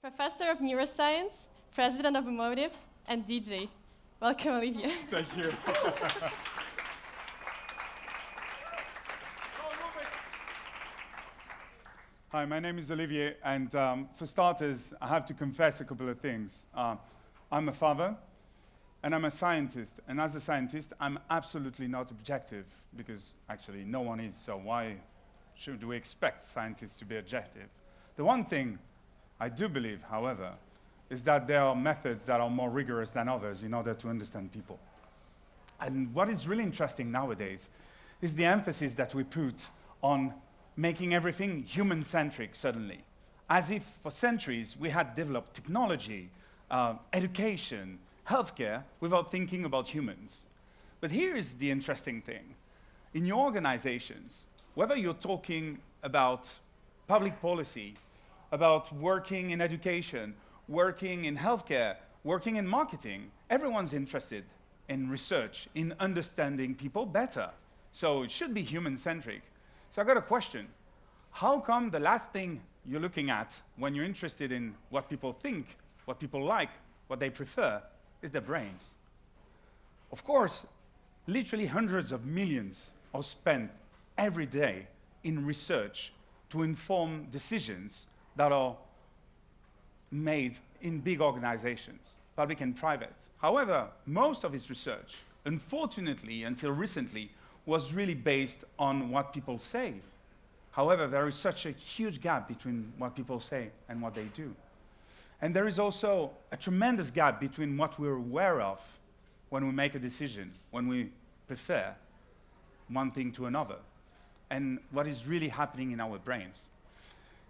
Professor of Neuroscience, President of EMOTIV, and DJ. Welcome, Olivier. Thank you. Hi, my name is Olivier, and for starters, I have to confess a couple of things. I'm a father, and I'm a scientist, and as a scientist, I'm absolutely not objective, because actually no one is, so why should we expect scientists to be objective? The one thing I do believe, however, is that there are methods that are more rigorous than others in order to understand people. And what is really interesting nowadays is the emphasis that we put on making everything human-centric suddenly, as if for centuries we had developed technology, education, healthcare, without thinking about humans. But here is the interesting thing. In your organizations, whether you're talking about public policy, about working in education, working in healthcare, working in marketing, everyone's interested in research, in understanding people better. So it should be human-centric. So I got a question. How come the last thing you're looking at when you're interested in what people think, what people like, what they prefer, is their brains? Of course, literally hundreds of millions are spent every day in research to inform decisions that are made in big organizations, public and private. However, most of his research, unfortunately, until recently, was really based on what people say. However, there is such a huge gap between what people say and what they do. And there is also a tremendous gap between what we're aware of when we make a decision, when we prefer one thing to another, and what is really happening in our brains.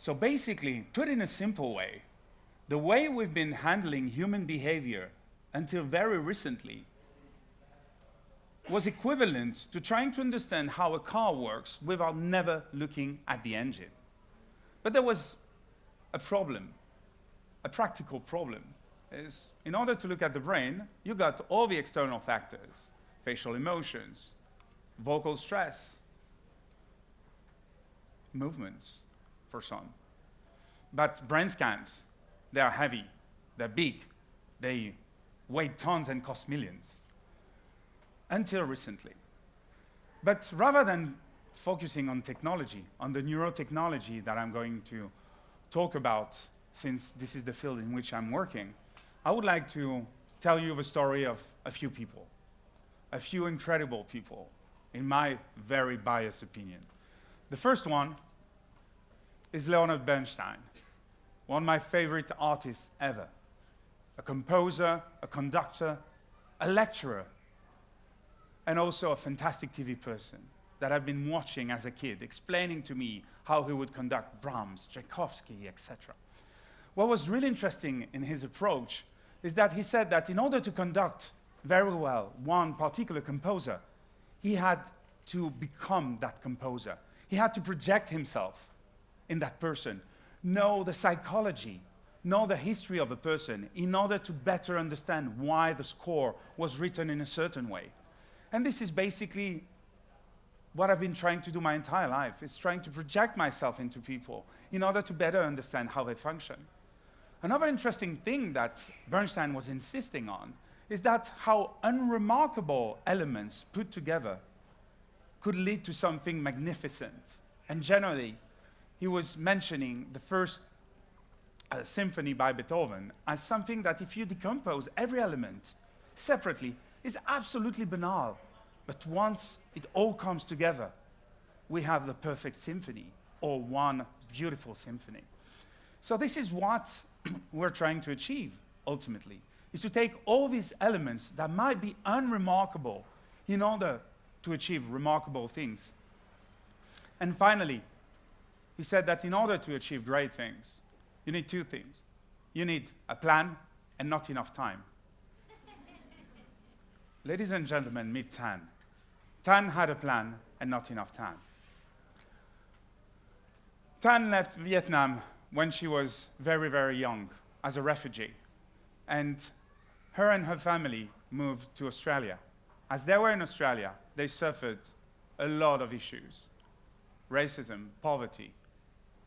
So basically, put in a simple way, the way we've been handling human behavior until very recently was equivalent to trying to understand how a car works without never looking at the engine. But there was a problem, a practical problem. Is in order to look at the brain, you got all the external factors, facial emotions, vocal stress, movements for some. But brain scans, they are heavy, they're big, they weigh tons and cost millions. Until recently. But rather than focusing on technology, on the neurotechnology that I'm going to talk about, since this is the field in which I'm working, I would like to tell you the story of a few people, a few incredible people, in my very biased opinion. The first one is Leonard Bernstein, one of my favorite artists ever, a composer, a conductor, a lecturer, and also a fantastic TV person that I've been watching as a kid, explaining to me how he would conduct Brahms, Tchaikovsky, etc. What was really interesting in his approach is that he said that in order to conduct very well one particular composer, he had to become that composer. He had to project himself in that person, know the psychology, know the history of a person in order to better understand why the score was written in a certain way. And this is basically what I've been trying to do my entire life, is trying to project myself into people in order to better understand how they function. Another interesting thing that Bernstein was insisting on is that how unremarkable elements put together could lead to something magnificent. And generally, he was mentioning the first symphony by Beethoven as something that if you decompose every element separately, is absolutely banal. But once it all comes together, we have the perfect symphony, or one beautiful symphony. So this is what we're trying to achieve, ultimately, is to take all these elements that might be unremarkable in order to achieve remarkable things. And finally, he said that in order to achieve great things, you need two things. You need a plan and not enough time. Ladies and gentlemen, meet Tan. Tan had a plan and not enough time. Tan left Vietnam when she was very, very young as a refugee. And her and her family moved to Australia. As they were in Australia, they suffered a lot of issues. Racism, poverty,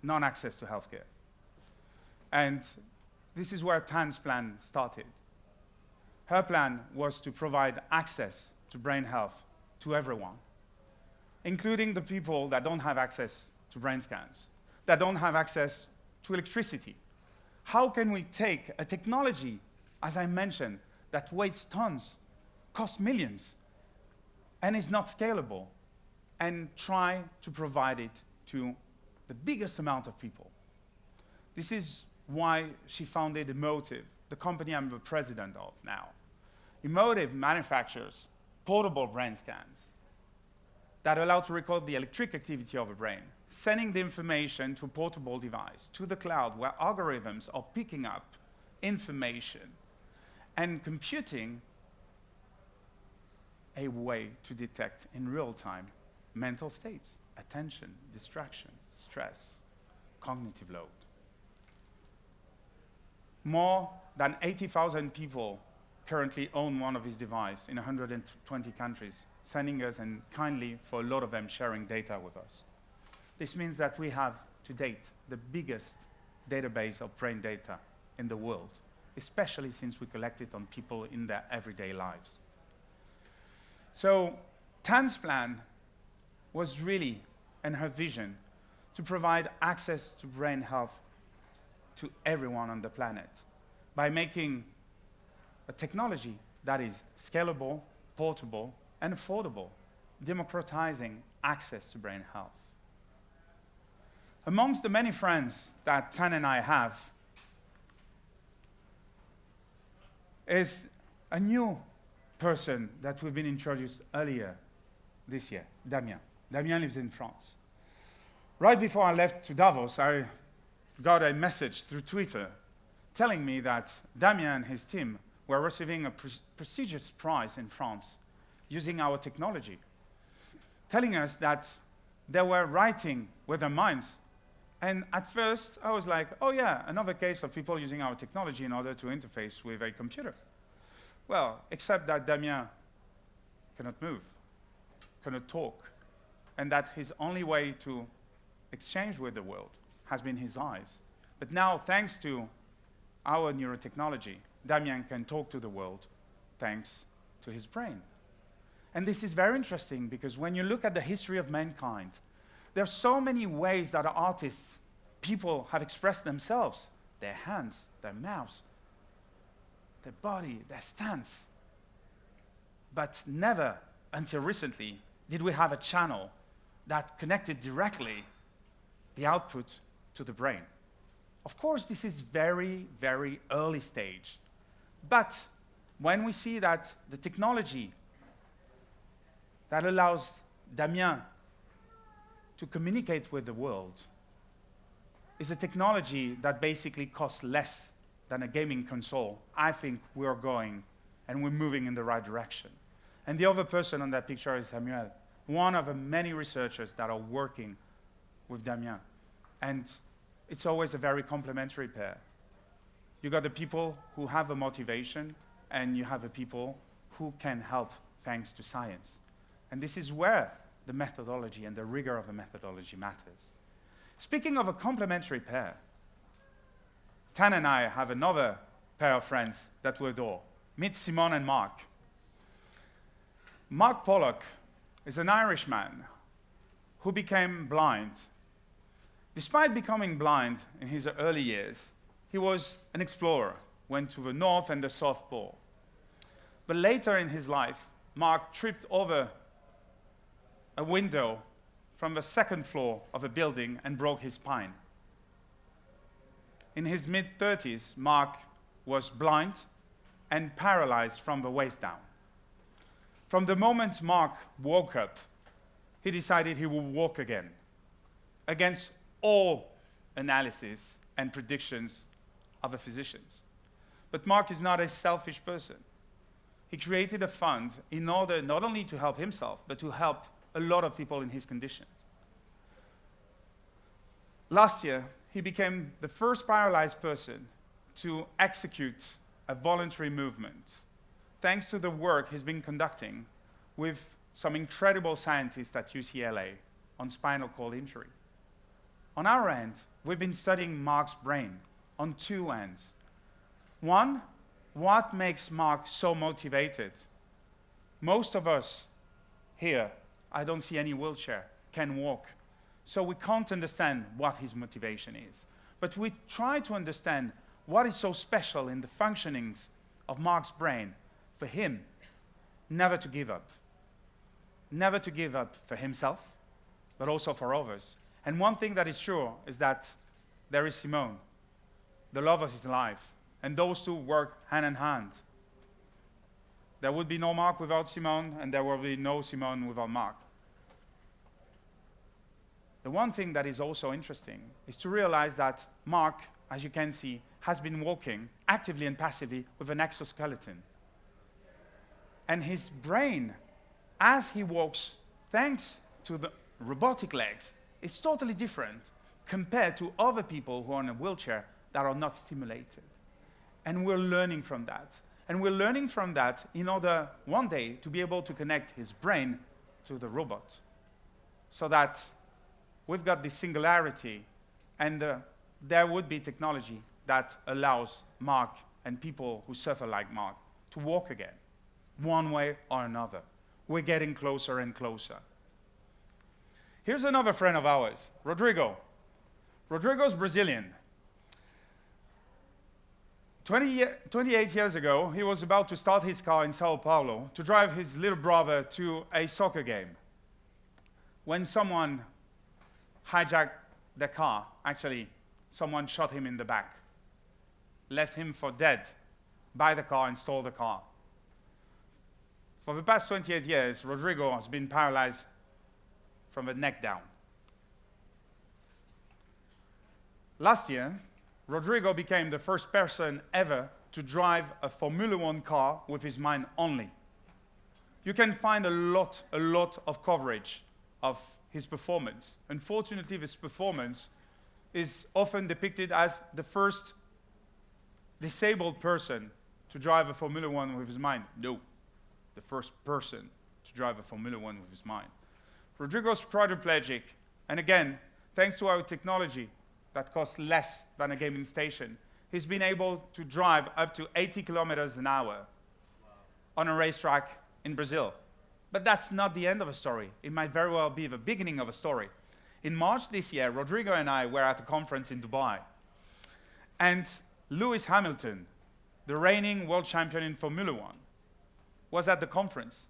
non-access to healthcare. And this is where Tan's plan started. Her plan was to provide access to brain health to everyone, including the people that don't have access to brain scans, that don't have access to electricity. How can we take a technology, as I mentioned, that weighs tons, costs millions, and is not scalable, and try to provide it to the biggest amount of people? This is why she founded EMOTIV, the company I'm the president of now. EMOTIV manufactures portable brain scans that allow to record the electric activity of a brain, sending the information to a portable device, to the cloud, where algorithms are picking up information and computing a way to detect in real time mental states, attention, distraction, stress, cognitive load. More than 80,000 people currently own one of these devices in 120 countries, sending us and kindly, for a lot of them, sharing data with us. This means that we have, to date, the biggest database of brain data in the world, especially since we collect it on people in their everyday lives. So Tan's plan was really, and her vision, to provide access to brain health to everyone on the planet by making a technology that is scalable, portable, and affordable, democratizing access to brain health. Amongst the many friends that Tan and I have is a new person that we've been introduced earlier this year, Damien. Damien lives in France. Right before I left to Davos, I got a message through Twitter telling me that Damien and his team were receiving a prestigious prize in France using our technology, telling us that they were writing with their minds. And at first, I was like, oh yeah, another case of people using our technology in order to interface with a computer. Well, except that Damien cannot move, cannot talk, and that his only way to exchange with the world has been his eyes. But now, thanks to our neurotechnology, Damien can talk to the world thanks to his brain. And this is very interesting because when you look at the history of mankind, there are so many ways that artists, people have expressed themselves, their hands, their mouths, their body, their stance. But never, until recently, did we have a channel that connected directly the output to the brain. Of course, this is very, very early stage. But when we see that the technology that allows Damien to communicate with the world is a technology that basically costs less than a gaming console, I think we're going and we're moving in the right direction. And the other person on that picture is Samuel, one of the many researchers that are working with Damien. And it's always a very complementary pair. You got the people who have the motivation, and you have the people who can help thanks to science. And this is where the methodology and the rigor of the methodology matters. Speaking of a complementary pair, Tan and I have another pair of friends that we adore. Meet Simon and Mark. Mark Pollock is an Irishman who became blind. Despite becoming blind in his early years, he was an explorer, went to the North and the South Pole. But later in his life, Mark tripped over a window from the second floor of a building and broke his spine. In his mid-30s, Mark was blind and paralyzed from the waist down. From the moment Mark woke up, he decided he would walk again, against all analysis and predictions of the physicians. But Mark is not a selfish person. He created a fund in order not only to help himself, but to help a lot of people in his condition. Last year, he became the first paralyzed person to execute a voluntary movement, thanks to the work he's been conducting with some incredible scientists at UCLA on spinal cord injury. On our end, we've been studying Mark's brain on two ends, One, what makes Mark so motivated? Most of us here, I don't see any wheelchair, can walk. So we can't understand what his motivation is. But we try to understand what is so special in the functionings of Mark's brain for him never to give up. Never to give up for himself, but also for others. And one thing that is sure is that there is Simone, the love of his life, and those two work hand in hand. There would be no Mark without Simone, and there will be no Simone without Mark. The one thing that is also interesting is to realize that Mark, as you can see, has been walking actively and passively with an exoskeleton. And his brain, as he walks, thanks to the robotic legs, is totally different compared to other people who are in a wheelchair that are not stimulated. And we're learning from that. And we're learning from that in order one day to be able to connect his brain to the robot, so that we've got this singularity, and there would be technology that allows Mark and people who suffer like Mark to walk again, one way or another. We're getting closer and closer. Here's another friend of ours, Rodrigo. Rodrigo's Brazilian. 28 years ago, he was about to start his car in Sao Paulo to drive his little brother to a soccer game, when someone hijacked the car. Actually, someone shot him in the back, left him for dead by the car and stole the car. For the past 28 years, Rodrigo has been paralyzed from the neck down. Last year, Rodrigo became the first person ever to drive a Formula One car with his mind only. You can find a lot of coverage of his performance. Unfortunately, this performance is often depicted as the first disabled person to drive a Formula One with his mind. No, the first person to drive a Formula One with his mind. Rodrigo's quadriplegic, and again, thanks to our technology that costs less than a gaming station, he's been able to drive up to 80 kilometers an hour on a racetrack in Brazil. But that's not the end of a story. It might very well be the beginning of a story. In March this year, Rodrigo and I were at a conference in Dubai. And Lewis Hamilton, the reigning world champion in Formula One, was at the conference.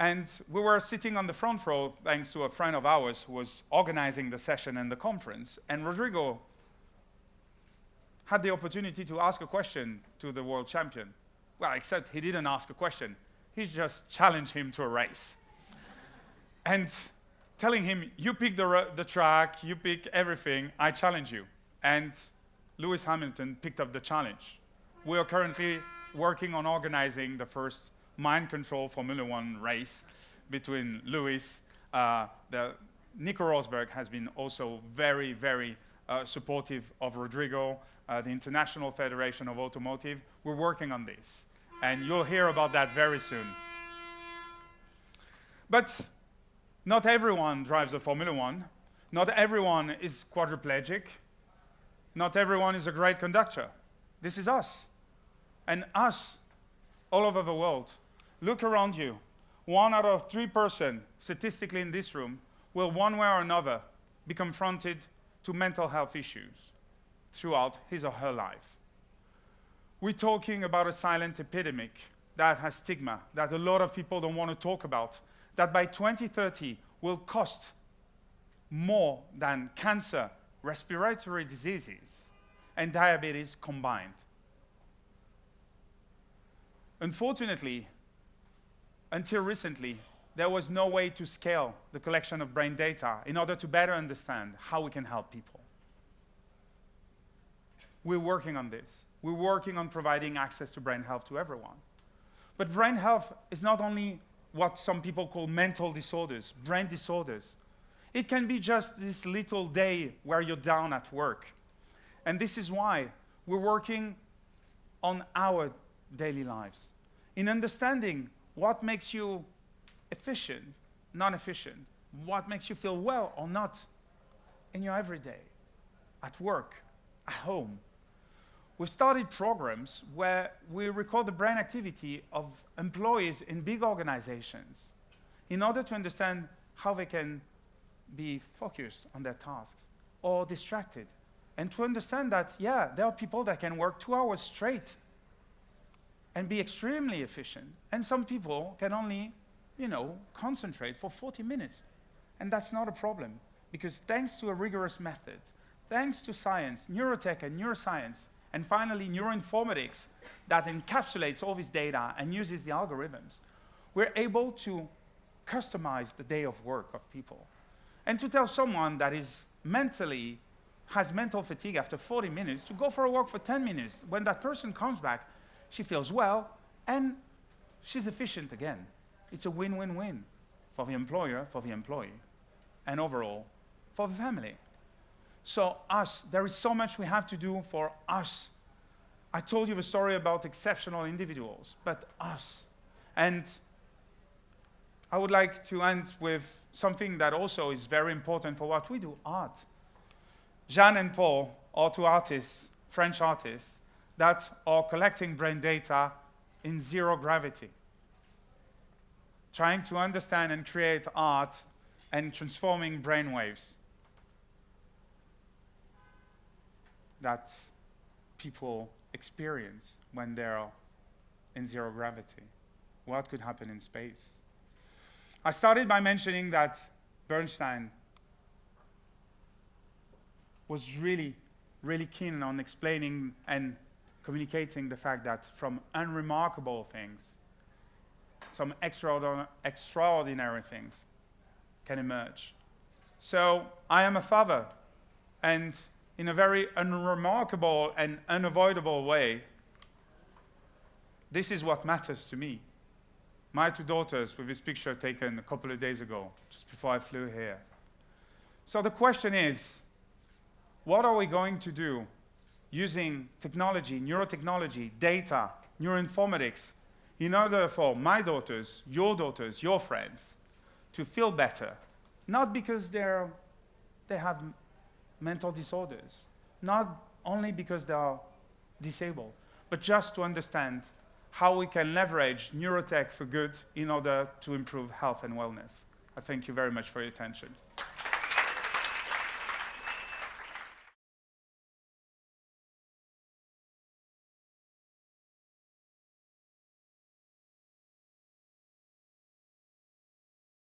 And we were sitting on the front row thanks to a friend of ours who was organizing the session and the conference. And Rodrigo had the opportunity to ask a question to the world champion. Well, except he didn't ask a question. He just challenged him to a race. And telling him, you pick the track, you pick everything, I challenge you. And Lewis Hamilton picked up the challenge. We are currently working on organizing the first mind control Formula One race between Lewis. Nico Rosberg has been also very, very supportive of Rodrigo, the International Federation of Automotive. We're working on this, and you'll hear about that very soon. But not everyone drives a Formula One. Not everyone is quadriplegic. Not everyone is a great conductor. This is us. And us, all over the world. Look around you. 1 out of 3 persons, statistically in this room, will one way or another be confronted to mental health issues throughout his or her life. We're talking about a silent epidemic that has stigma, that a lot of people don't want to talk about, that by 2030 will cost more than cancer, respiratory diseases, and diabetes combined. Unfortunately, until recently, there was no way to scale the collection of brain data in order to better understand how we can help people. We're working on this. We're working on providing access to brain health to everyone. But brain health is not only what some people call mental disorders, brain disorders. It can be just this little day where you're down at work. And this is why we're working on our daily lives, in understanding what makes you efficient, non-efficient, what makes you feel well or not in your everyday, at work, at home. we've started programs where we record the brain activity of employees in big organizations in order to understand how they can be focused on their tasks or distracted. And to understand that, yeah, there are people that can work 2 hours straight and be extremely efficient. And some people can only, concentrate for 40 minutes. And that's not a problem, because thanks to a rigorous method, thanks to science, neurotech and neuroscience, and finally neuroinformatics that encapsulates all this data and uses the algorithms, we're able to customize the day of work of people. And to tell someone that has mental fatigue after 40 minutes to go for a walk for 10 minutes, when that person comes back, she feels well and she's efficient again. It's a win-win-win for the employer, for the employee, and overall for the family. So there is so much we have to do for us. I told you the story about exceptional individuals, but us. And I would like to end with something that also is very important for what we do, art. Jeanne and Paul are two artists, French artists, that are collecting brain data in zero gravity, trying to understand and create art and transforming brainwaves that people experience when they're in zero gravity. What could happen in space? I started by mentioning that Bernstein was really, really keen on explaining and communicating the fact that from unremarkable things, some extraordinary things can emerge. So I am a father, and in a very unremarkable and unavoidable way, this is what matters to me. My two daughters, with this picture taken a couple of days ago, just before I flew here. So the question is, what are we going to do using technology, neurotechnology, data, neuroinformatics, in order for my daughters, your friends, to feel better? Not because they have mental disorders, not only because they are disabled, but just to understand how we can leverage neurotech for good in order to improve health and wellness. I thank you very much for your attention.